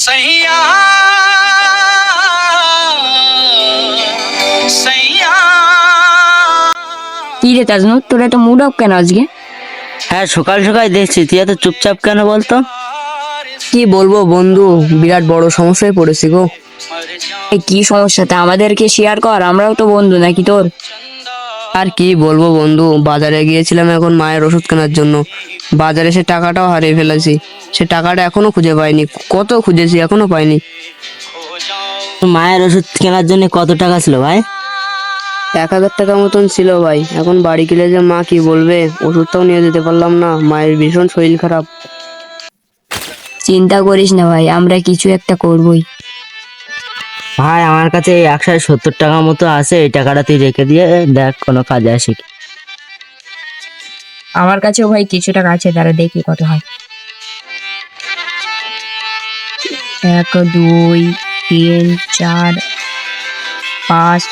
सैया सैया। কি রে তাজনু, তোর এত মুড অফ কেন আজকে? হ্যাঁ, সকাল সকাল দেখছি তুই এত চুপচাপ কেন বলতো? কি বলবো বন্ধু, বিরাট বড় সমস্যায় পড়েছি গো। এই কি সমস্যা? তা আমাদেরকে শেয়ার কর, আমরাও তো বন্ধু নাকি তোর। আর কি বলবো বন্ধু, বাজারে গিয়েছিলাম এখন মায়ের ওষুধ কেনার জন্য। বাজারে সে টাকাটাও হারিয়ে ফেলেছি। সে টাকাটা এখনো খুঁজে পাইনি, কত খুঁজেছি এখনো পাইনি। মায়ের ওষুধ কেনার জন্য কত টাকা ছিল ভাই? 1000 টাকা মতন ছিল ভাই। এখন বাড়ি গেলে যে মা কি বলবে, ওষুধটাও নিয়ে যেতে পারলাম না, মায়ের ভীষণ শরীর খারাপ। চিন্তা করিস না ভাই, আমরা কিছু একটা করবই। ভাই আমার কাছে 170 টাকা মতো আছে, এই টাকাটা তুই রেখে দিয়ে দেখ কোনো কাজে আসে কি। আমার কাছেও ভাই কিছু টাকা আছে, তারা দেখি কত হয়। 1 2 3 4 5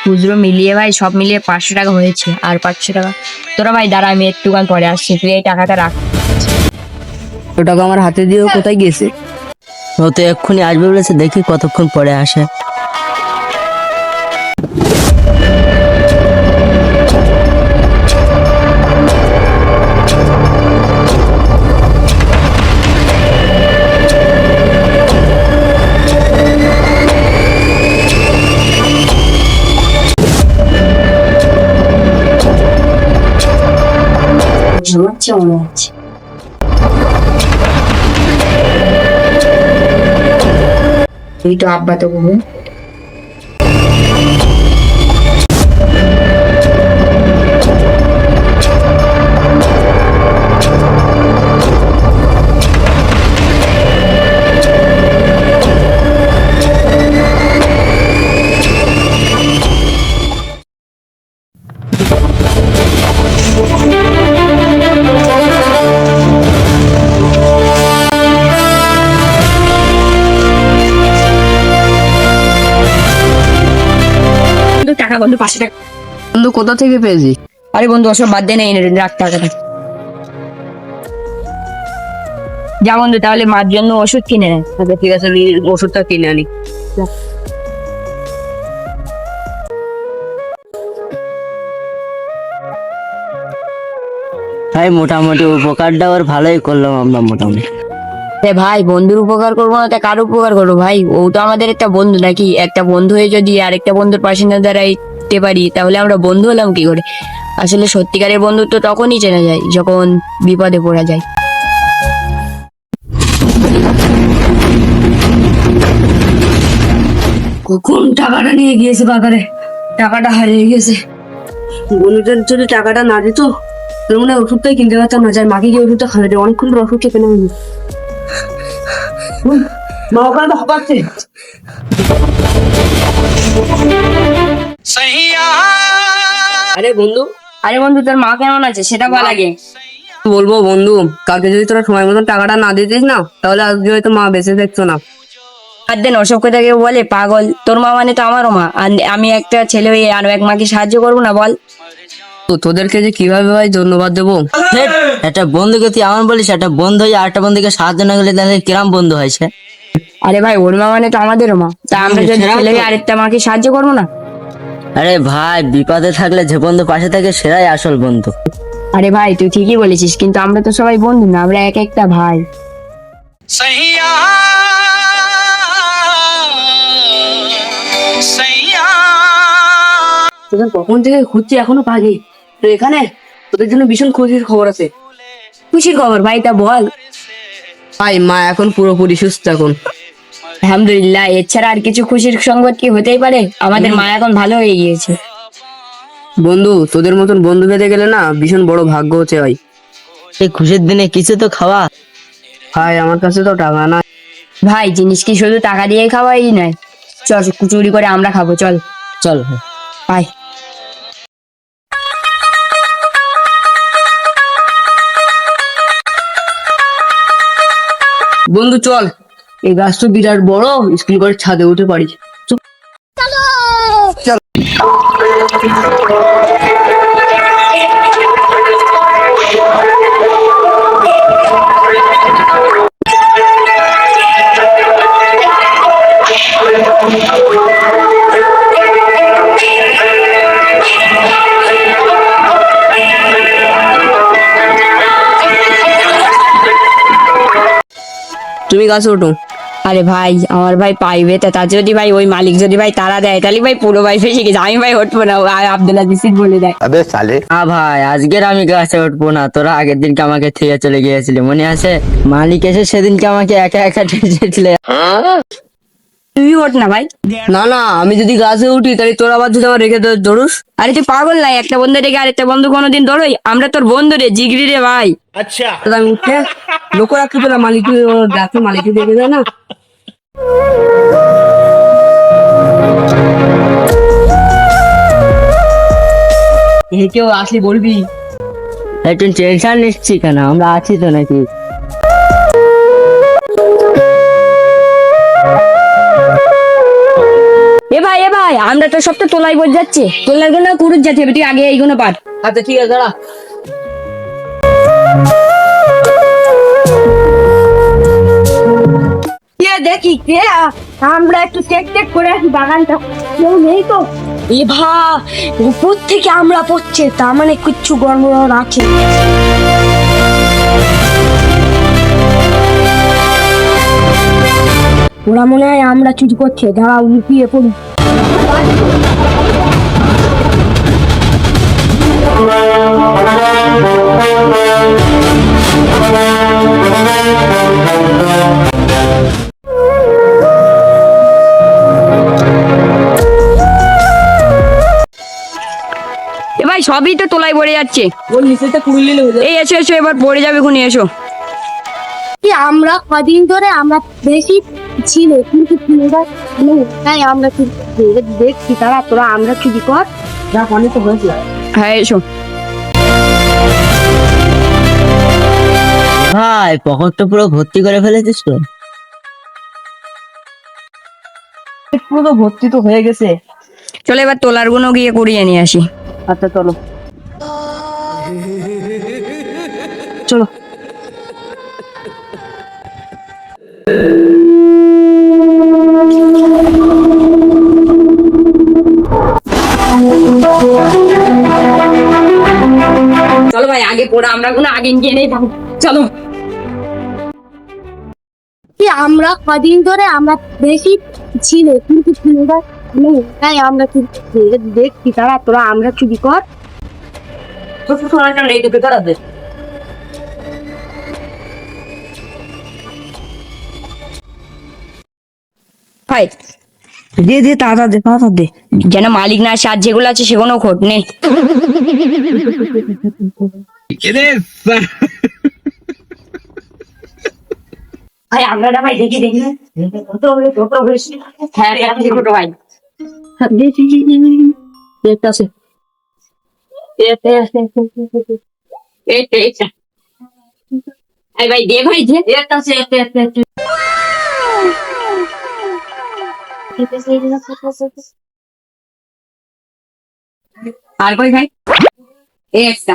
খুচরো মিলিয়ে ভাই, সব মিলিয়ে 500 টাকা হয়েছে। আর 500 টাকা তোরা ভাই দাঁড়া, আমি একটুখান পরে আসছি, তুই এই টাকাটা রাখ। ও টাকা আমার হাতে দিয়েও কোথায় গেছে? ও তো এক্ষুনি আসবে বলেছে, দেখি কতক্ষণ পরে আসে। ঘুমাচ্ছে মনে হচ্ছে। এই তো আব্বা তো ঘুম। টাকা বন্ধু, 500 টাকা। বন্ধু কোথা থেকে পেয়েছি? আরে বন্ধু ওসব বাদ দে, না রাখ টাকাটা। যা বন্ধু, তাহলে মার জন্য ওষুধ কিনে নে। আচ্ছা ঠিক আছে, আমি ওষুধটা কিনে আনি। ভাই মোটামুটি উপকারটা ওর ভালোই করলাম আমরা মোটামুটি। ভাই বন্ধুর উপকার করবো না তা কার উপকার করবো ভাই? ও তো আমাদের একটা বন্ধু নাকি? একটা বন্ধু হয়ে যদি আরেকটা বন্ধুর পাশে না দাঁড়াইতে পারি, তাহলে আমরা বন্ধু হলাম কি করে? আসলে সত্যিকারের বন্ধুত্ব তখনই চেনা যায় যখন বিপদে পড়া যায়। কখন টাকাটা নিয়ে গিয়েছে বাজারে, টাকাটা হারিয়ে গেছে। বন্ধুদের যদি টাকাটা না দিত, তোর মনে হয় ওষুধটাই কিনতে পারতাম না। যাই মাকে গিয়ে ওষুধটা খাওয়াতে, অনেকক্ষণ ধরে ওষুধ খেতে নেই। মা ওখানে তো হাঁপাচ্ছে। सैया আরে বন্ধু, আরে বন্ধু, তোর মা কেমন আছে সেটা বল আগে। বলবো বন্ধু, কালকে যদি তোরা সময় মতন টাকাটা না দিতিস না, তাহলে আজকে হয়তো মা বেঁচে থাকতো না। আর দেন ওসব কথা কেউ বলে? পাগল, তোর মা মানে তো আমারও মা। আর আমি একটা ছেলে হয়ে আরো এক মাকে সাহায্য করবো না বল? তো তোদেরকে যে কিভাবে ভাই ধন্যবাদ দেবো। হেৎ, একটা বন্ধুকে তুই এমন বলিস, একটা বন্ধু হয়ে আরেকটা বন্ধুকে সাহায্য না করলে তাহলে কিরাম বন্ধু হয়েছে? আরে ভাই, ওর মা মানে তো আমাদেরও মা। তা আমরা যদি সেটাও ছেলে তো। হয়ে আরেকটা মাকে সাহায্য করবো না? আরে ভাই, বিপদে থাকলে যে বন্ধু পাশে থাকে সেটাই আসল বন্ধু। আরে ভাই তুই ঠিকই বলেছিস, কিন্তু আমরা তো সবাই বন্ধু না, আমরা এক একটা ভাই। सैया सैया। তোদের কখন থেকে খুঁজছি, এখনো পাইনি। তো এখানে তোদের জন্য ভীষণ খুশির খবর আছে। খুশির খবর ভাই, তা বল। ভাই মা এখন পুরোপুরি সুস্থ এখন। আলহামদুলিল্লাহ, এছাড়া আর কিছু খুশির সংবাদ কি হতেই পারে? আমাদের মা এখন ভালো হয়ে গিয়েছে। বন্ধু, তোদের মতন বন্ধু পেতে গেলে না ভীষণ বড় ভাগ্য হচ্ছে ভাই। এই খুশির দিনে কিছু তো খাওয়া। ভাই আমার কাছে তো টাকা না। ভাই জিনিস কি শুধু টাকা দিয়ে খাওয়াই নয়, চল চুরি করে আমরা খাবো, চল চল। আয়। বন্ধু চল, এই গাছ তো বিরাট বড়, স্কুল করে ছাদে উঠে পারি। চল। তুমি গাছে ওঠো। আরে ভাই আমার ভাই পাইবে তা তা যদি ভাই ওই মালিক যদি ভাই তারা দেয় তাহলে ভাই পুরো ভাই ফেসে গেছে, আমি ভাই উঠবো না, আব্দুল আজিজ বলে দেয়। হ্যাঁ ভাই, আজকের আমি গাছে উঠবো না, তোরা আগের দিনকে আমাকে থেকে চলে গিয়েছিলি মনে আছে? মালিক এসে সেদিনকে আমাকে একা একা ঠেলেছিলে। তুই ওঠ না ভাই। না না, আমি যদি গাছে উঠি তাহলে তোর আবার যদি আমার রেখে ধরুস। আরে তুই পাগল নাই, একটা বন্ধু রেখে আরেকটা বন্ধু কোনোদিন ধরোই? আমরা তোর বন্ধু রে, জিগরি রে ভাই। তাহলে আমি উঠে লোক রাখতে পেলাম, মালিক ডাকে মালিক দেখে দেয় না। কেউ আসলে বলবি। একটু টেনশন নিচ্ছি কেন, আমরা আছি তো নাকি? এ ভাই আমরা তো সব তো তোলাই বল যাচ্ছে, তোলার জন্য কুরুজ যাচ্ছে, তুই আগে এইগুলো পার। আচ্ছা ঠিক আছে, দাঁড়া। দেখি কে, আমরা একটু চেক টেক করে আসি বাগানটা, কেউ নেই তো। এ ভা, উপর থেকে আমরা পড়ছে, তার মানে কিচ্ছু গড়বড় আছে। ওরা মনে হয় আমরা চুরি করছে, দাঁড়া লুকিয়ে পড়ি। এ ভাই সবই তো তোলাই পড়ে যাচ্ছে। ওর নিচেটা কুড়ি নিলে হয়ে যাবে। এই এসো এসো, এবার পড়ে যাবে খুনি, এসো। আমরা কদিন ধরে আমরা বেশি ছিল কিন্তু তাই আমরা দেখছি তারা তোরা আমরা চুরি কর। যা অনেক তো হয়েছে। হ্যাঁ এসো। ভাই পকেটটা পুরো ভর্তি করে ফেলেছিস তো? পুরো তো ভর্তি তো হয়ে গেছে। চলো এবার তোলার গুলো গিয়ে কুড়িয়ে নিয়ে আসি। আচ্ছা চলো চলো। চলো ভাই আগে পড়া, আমরা কোনো আগে গিয়ে নেই, চলো। আমরা কদিন ধরে আমরা বেশি ছিল কিন্তু তাই আমরা দেখছি তারা তোরা আমরা চুরি কর। ভাই দে দে, তাড়া দে, তাড়া দে। যেন মালিক না আসে, আর যেগুলো আছে সেগুলো খোট নেই। ভাই আমরা না ভাই দেখি দেখি, হ্যাঁ দেখি ছোট ভাই। একটা আছে। এই ভাই দে ভাই, যে একটা আছে, একটা। আর কই ভাই, এই একটা।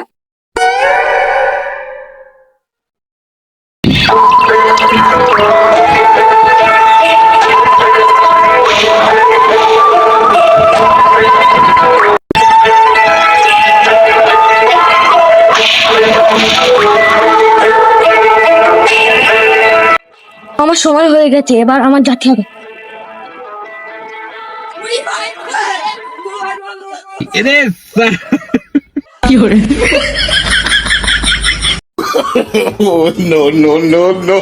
আমার সময় হয়ে গেছে, এবার আমার যেতে হবে। Oh, no, no, no, no.